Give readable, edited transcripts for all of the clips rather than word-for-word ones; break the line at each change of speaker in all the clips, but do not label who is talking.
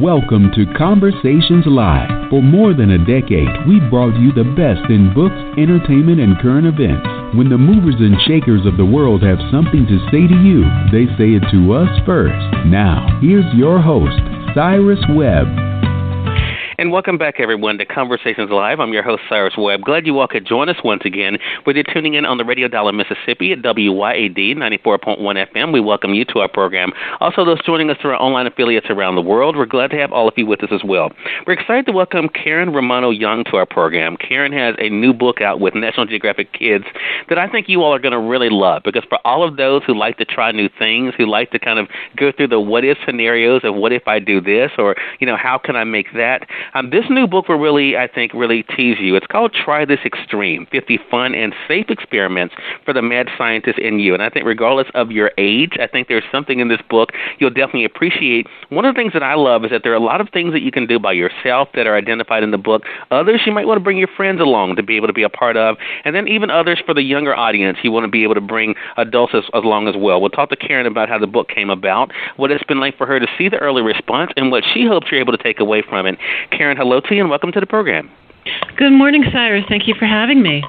Welcome to Conversations Live. For more than a decade, we've brought you the best in books, entertainment, and current events. When the movers and shakers of the world have something to say to you, they say it to us first. Now, here's your host, Cyrus Webb.
And welcome back, everyone, to Conversations Live. I'm your host, Cyrus Webb. Glad you all could join us once again. Whether you're tuning in on the radio dial in Mississippi at WYAD 94.1 FM, we welcome you to our program. Also, those joining us through our online affiliates around the world, we're glad to have all of you with us as well. We're excited to welcome Karen Romano Young to our program. Karen has a new book out with National Geographic Kids that I think you all are going to really love, because for all of those who like to try new things, who like to kind of go through the what-if scenarios of what if I do this, or, how can I make that? This new book will really tease you. It's called TRYTHISEXTREME, 50 Fun and Safe Experiments for the Mad Scientist in You. And I think regardless of your age, I think there's something in this book you'll definitely appreciate. One of the things that I love is that there are a lot of things that you can do by yourself that are identified in the book. Others you might want to bring your friends along to be able to be a part of. And then even others for the younger audience, you want to be able to bring adults along as well. We'll talk to Karen about how the book came about, what it's been like for her to see the early response, and what she hopes you're able to take away from it. Karen, hello to you and welcome to the program.
Good morning, Cyrus. Thank you for having me.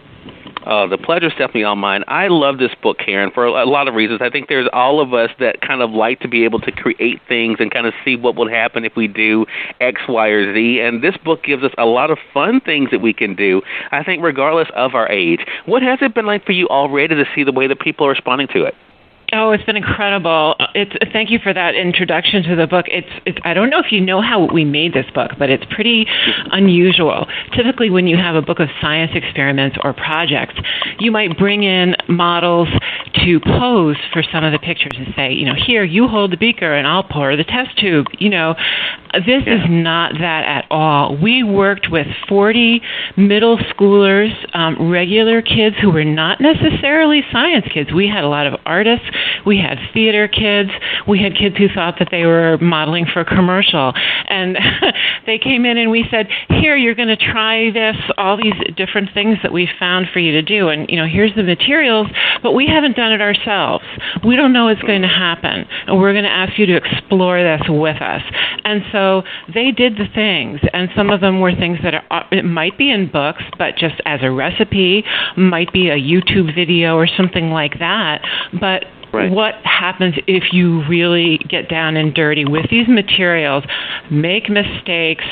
The pleasure is definitely all mine. I love this book, Karen, for a lot of reasons. I think there's all of us that kind of like to be able to create things and kind of see what will happen if we do X, Y, or Z. And this book gives us a lot of fun things that we can do, I think, regardless of our age. What has it been like for you already to see the way that people are responding to it?
Oh, it's been incredible. Thank you for that introduction to the book. I don't know if you know how we made this book, but it's pretty unusual. Typically, when you have a book of science experiments or projects, you might bring in models to pose for some of the pictures and say, here, you hold the beaker and I'll pour the test tube. This is not that at all. We worked with 40 middle schoolers, regular kids who were not necessarily science kids. We had a lot of artists. We had theater kids. We had kids who thought that they were modeling for a commercial. And they came in and we said, here, you're going to try this, all these different things that we found for you to do. And, here's the materials, but we haven't done it ourselves. We don't know what's going to happen. And we're going to ask you to explore this with us. And so they did the things. And some of them were things that it might be in books, but just as a recipe, might be a YouTube video or something like that. But right. What happens if you really get down and dirty with these materials, make mistakes,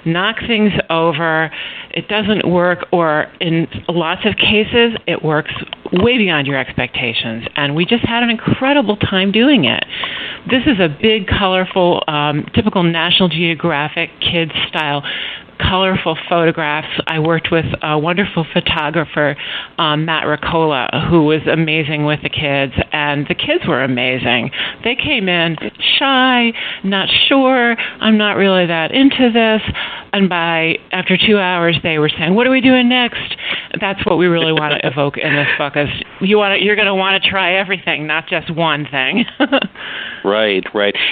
knock things over, it doesn't work, or in lots of cases, it works way beyond your expectations. And we just had an incredible time doing it. This is a big, colorful, typical National Geographic Kids style colorful photographs. I worked with a wonderful photographer, Matt Ricola, who was amazing with the kids, and the kids were amazing. They came in shy, not sure, I'm not really that into this, and after 2 hours, they were saying, what are we doing next? That's what we really want to evoke in this book, is you're going to want to try everything, not just one thing.
Right.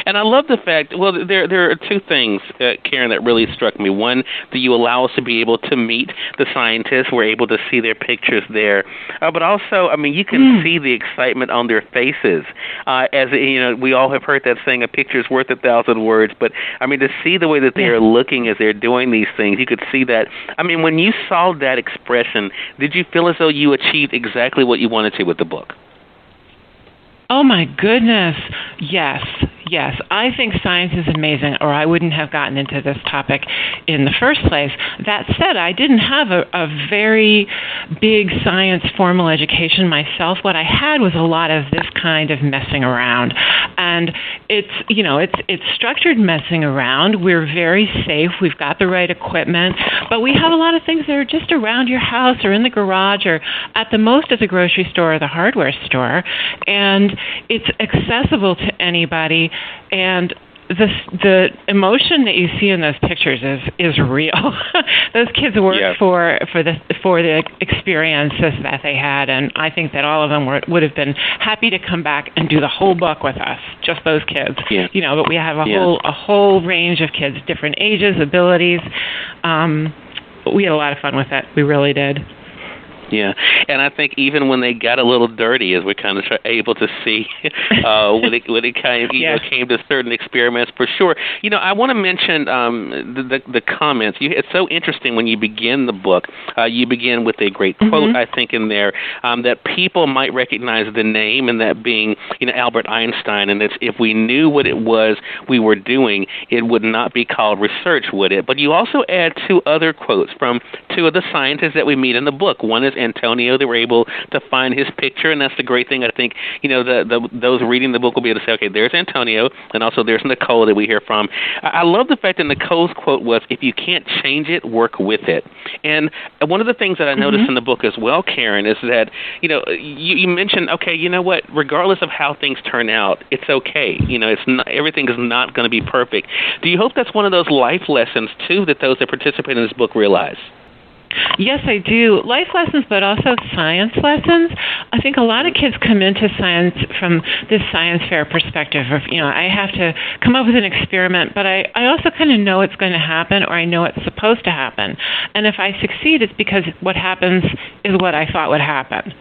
And I love the fact, there are two things, Karen, that really struck me. One, that you allow us to be able to meet the scientists. We're able to see their pictures there. But also, you can see the excitement on their faces. We all have heard that saying, a picture's worth 1,000 words. But, to see the way that they are looking as they're doing these things, you could see that. When you saw that expression, did you feel as though you achieved exactly what you wanted to with the book?
Oh, my goodness. Yes. I think science is amazing, or I wouldn't have gotten into this topic in the first place. That said, I didn't have a very big science formal education myself. What I had was a lot of this kind of messing around. And it's structured messing around. We're very safe. We've got the right equipment. But we have a lot of things that are just around your house or in the garage or at the most at the grocery store or the hardware store. And it's accessible to anybody. And the emotion that you see in those pictures is real. Those kids worked for the experiences that they had, and I think that all of them would have been happy to come back and do the whole book with us. Just those kids, But we have a whole range of kids, different ages, abilities. We had a lot of fun with it. We really did.
Yeah, and I think even when they got a little dirty, as we're kind of able to see when it kind of came to certain experiments, for sure. I want to mention the comments. It's so interesting when you begin the book. You begin with a great quote, I think, in there that people might recognize the name, and that being Albert Einstein, and it's, if we knew what it was we were doing, it would not be called research, would it? But you also add two other quotes from two of the scientists that we meet in the book. One is Antonio. They were able to find his picture, and that's the great thing. I think those reading the book will be able to say, okay, there's Antonio, and also there's Nicole that we hear from. I love the fact that Nicole's quote was, "If you can't change it, work with it." And one of the things that I noticed in the book as well, Karen, is that you mentioned, okay, you know what? Regardless of how things turn out, it's okay. It's not, everything is not going to be perfect. Do you hope that's one of those life lessons too that those that participate in this book realize?
Yes, I do. Life lessons, but also science lessons. I think a lot of kids come into science from this science fair perspective of, I have to come up with an experiment, but I also kind of know it's going to happen, or I know it's supposed to happen. And if I succeed, it's because what happens is what I thought would happen.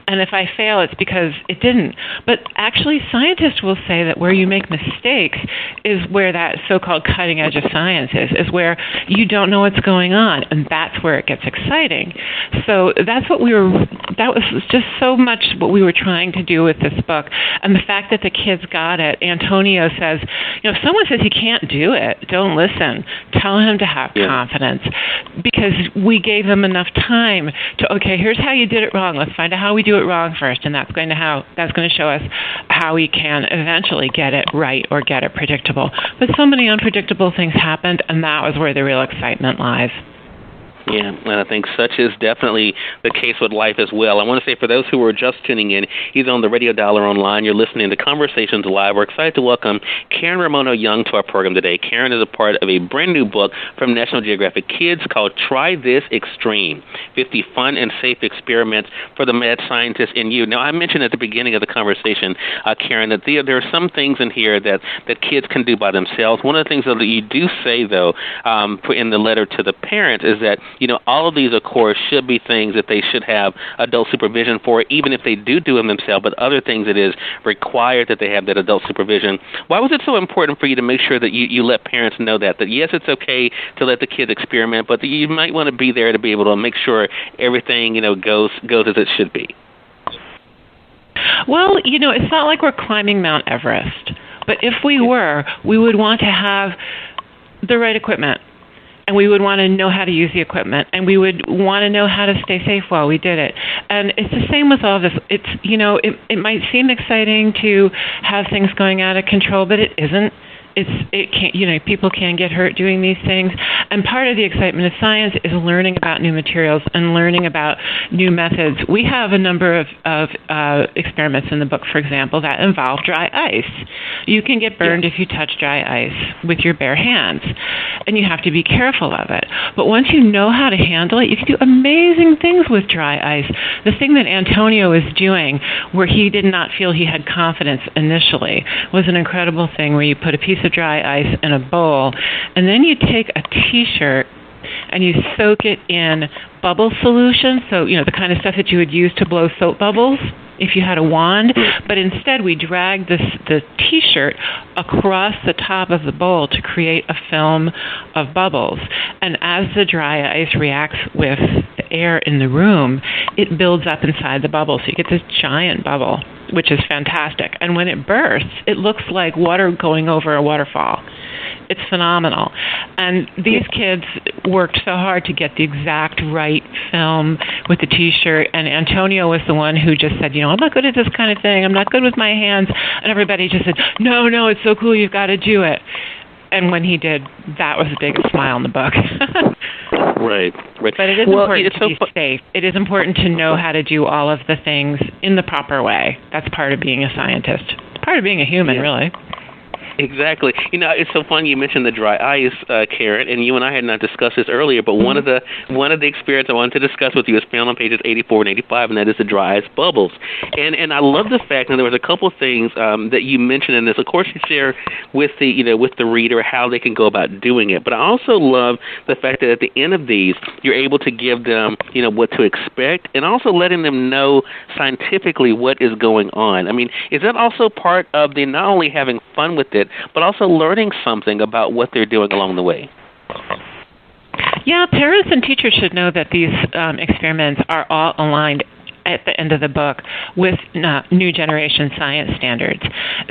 And if I fail, it's because it didn't. But actually, scientists will say that where you make mistakes is where that so-called cutting edge of science is where you don't know what's going on, and that's where it gets exciting. So that was just so much what we were trying to do with this book. And the fact that the kids got it, Antonio says, if someone says he can't do it, don't listen. Tell him to have confidence, because we gave them enough time to, okay, here's how you did it wrong. Let's find out how we do it wrong first, and that's going to show us how we can eventually get it right or get it predictable. But so many unpredictable things happened, and that was where the real excitement lies.
Yeah, and I think such is definitely the case with life as well. I want to say, for those who are just tuning in, either on the radio dial or online, you're listening to Conversations Live. We're excited to welcome Karen Romano Young to our program today. Karen is a part of a brand new book from National Geographic Kids called Try This Extreme, 50 Fun and Safe Experiments for the Mad Scientist in You. Now, I mentioned at the beginning of the conversation, Karen, that there are some things in here that kids can do by themselves. One of the things that you do say, though, in the letter to the parents is that all of these, of course, should be things that they should have adult supervision for, even if they do them themselves, but other things it is required that they have that adult supervision. Why was it so important for you to make sure that you let parents know that yes, it's okay to let the kids experiment, but that you might want to be there to be able to make sure everything, goes as it should be?
Well, it's not like we're climbing Mount Everest, but if we were, we would want to have the right equipment. And we would want to know how to use the equipment, and we would want to know how to stay safe while we did it. And it's the same with all this. It's, it might seem exciting to have things going out of control, but it isn't. It can't, people can get hurt doing these things. And part of the excitement of science is learning about new materials and learning about new methods. We have a number of experiments in the book, for example, that involve dry ice. You can get burned if you touch dry ice with your bare hands, and you have to be careful of it. But once you know how to handle it, you can do amazing things with dry ice. The thing that Antonio is doing, where he did not feel he had confidence initially, was an incredible thing where you put a piece of dry ice in a bowl, and then you take a T-shirt and you soak it in bubble solution, so the kind of stuff that you would use to blow soap bubbles if you had a wand, but instead we drag the T-shirt across the top of the bowl to create a film of bubbles. And as the dry ice reacts with the air in the room, it builds up inside the bubble, so you get this giant bubble, which is fantastic. And when it bursts, it looks like water going over a waterfall. It's phenomenal. And these kids worked so hard to get the exact right film with the T-shirt, and Antonio was the one who just said, I'm not good at this kind of thing. I'm not good with my hands. And everybody just said, no, it's so cool. You've got to do it. And when he did, that was the biggest smile in the book.
Right.
But it is important to be safe. It is important to know how to do all of the things in the proper way. That's part of being a scientist. It's part of being a human, really.
Exactly. It's so funny you mentioned the dry ice, Karen, and you and I had not discussed this earlier, but one of the experiments I wanted to discuss with you is found on pages 84 and 85, and that is the dry ice bubbles. And I love the fact that there was a couple of things that you mentioned in this. Of course, you share with the reader how they can go about doing it, but I also love the fact that at the end of these, you're able to give them, what to expect, and also letting them know scientifically what is going on. I mean, is that also part of the not only having fun with it, but also learning something about what they're doing along the way?
Yeah, parents and teachers should know that these experiments are all aligned at the end of the book with new generation science standards.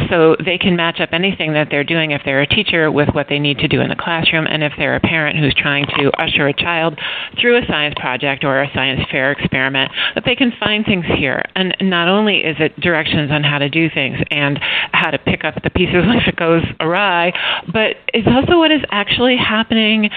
So they can match up anything that they're doing if they're a teacher with what they need to do in the classroom, and if they're a parent who's trying to usher a child through a science project or a science fair experiment, that they can find things here. And not only is it directions on how to do things and how to pick up the pieces if it goes awry, but it's also what is actually happening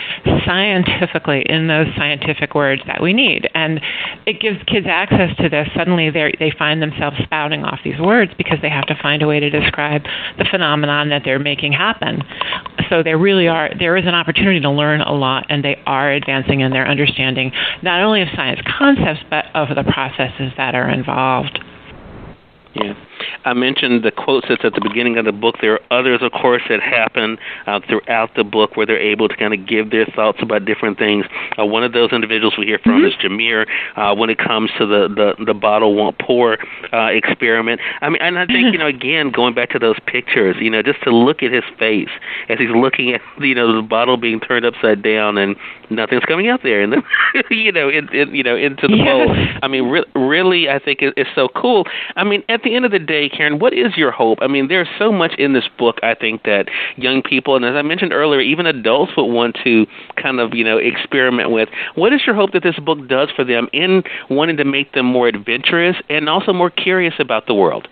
scientifically in those scientific words that we need. And it gives kids access to this. Suddenly they find themselves spouting off these words because they have to find a way to describe the phenomenon that they're making happen. So there is an opportunity to learn a lot, and they are advancing in their understanding not only of science concepts but of the processes that are involved.
Yeah. I mentioned the quotes that's at the beginning of the book. There are others, of course, that happen throughout the book where they're able to kind of give their thoughts about different things. One of those individuals we hear from is Jameer when it comes to the bottle won't pour experiment. I mean, and I think, again, going back to those pictures, just to look at his face as he's looking at, the bottle being turned upside down and nothing's coming out there, and then, into the bowl. I mean, really, I think it's so cool. I mean, at the end of the day, Karen, what is your hope? I mean, there's so much in this book, I think, that young people, and as I mentioned earlier, even adults would want to kind of, experiment with. What is your hope that this book does for them in wanting to make them more adventurous and also more curious about the world?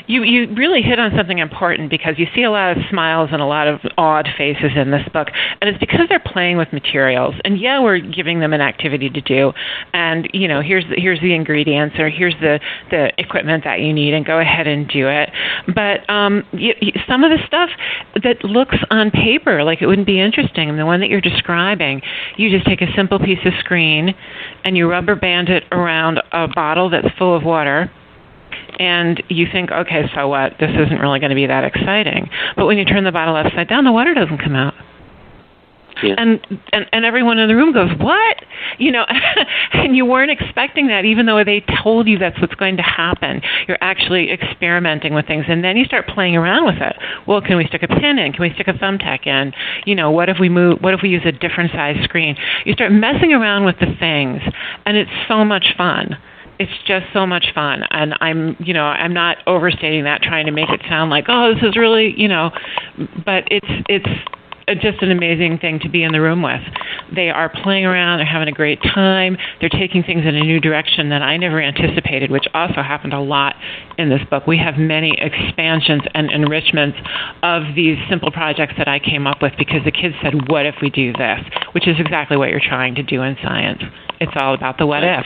You really hit on something important, because you see a lot of smiles and a lot of awed faces in this book, and it's because they're playing with materials. And we're giving them an activity to do, and here's the ingredients, or here's the equipment that you need, and go ahead and do it. But some of the stuff that looks on paper like it wouldn't be interesting, the one that you're describing, you just take a simple piece of screen and you rubber band it around a bottle that's full of water. And you think, okay, so what? This isn't really going to be that exciting. But when you turn the bottle upside down, the water doesn't come out. Yeah. And everyone in the room goes, what? And you weren't expecting that, even though they told you that's what's going to happen. You're actually experimenting with things, and then you start playing around with it. Well, can we stick a pin in? Can we stick a thumbtack in? What if we use a different size screen? You start messing around with the things, and it's so much fun. It's just so much fun, and I'm not overstating that, trying to make it sound like, oh, this is really, but it's just an amazing thing to be in the room with. They are playing around, they're having a great time, they're taking things in a new direction that I never anticipated, which also happened a lot in this book. We have many expansions and enrichments of these simple projects that I came up with because the kids said, what if we do this? Which is exactly what you're trying to do in science. It's all about the what if.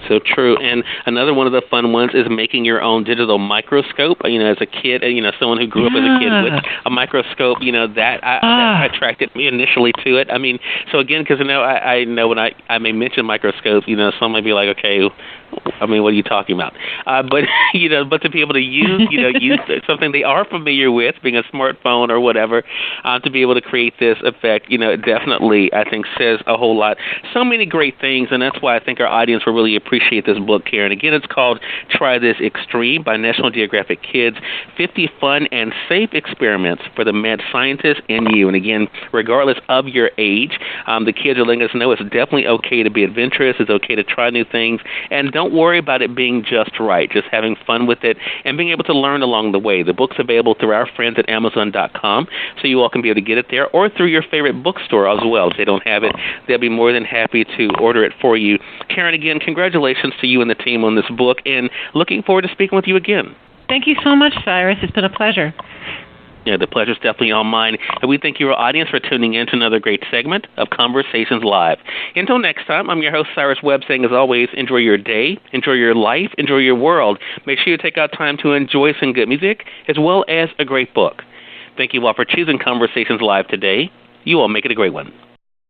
So true. And another one of the fun ones is making your own digital microscope. As a kid, someone who grew up as a kid with a microscope, that attracted me initially to it. I mean, so again, because I know when I may mention microscope, some might be like, okay, I mean, what are you talking about? But to be able to use something they are familiar with, being a smartphone or whatever, to be able to create this effect, definitely, I think, says a whole lot. So many great things, and that's why I think our audience will really appreciate this book, Karen. Again, it's called Try This Extreme by National Geographic Kids, 50 Fun and Safe Experiments for the Mad Scientist and You. And again, regardless of your age, the kids are letting us know it's definitely okay to be adventurous, it's okay to try new things, and don't worry about it being just right, just having fun with it and being able to learn along the way. The book's available through our friends at Amazon.com, so you all can be able to get it there, or through your favorite bookstore as well. If they don't have it, they'll be more than happy to order it for you. Karen, again, congratulations to you and the team on this book, and looking forward to speaking with you again.
Thank you so much, Cyrus. It's been a pleasure.
Yeah, the pleasure's definitely all mine. And we thank your audience for tuning in to another great segment of Conversations Live. Until next time, I'm your host, Cyrus Webb, saying, as always, enjoy your day, enjoy your life, enjoy your world. Make sure you take out time to enjoy some good music as well as a great book. Thank you all for choosing Conversations Live today. You all make it a great one.